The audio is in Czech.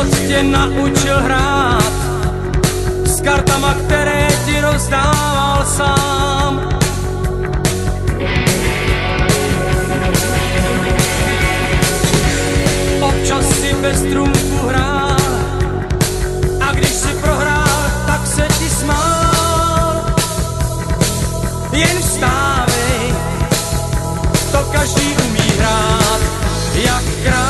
Život tě naučil hrát s kartama, které ti rozdával sám. Občas si bez trumfu hrál a když si prohrál, tak se ti smál. Jen vstávej, to každý umí hrát, jak král.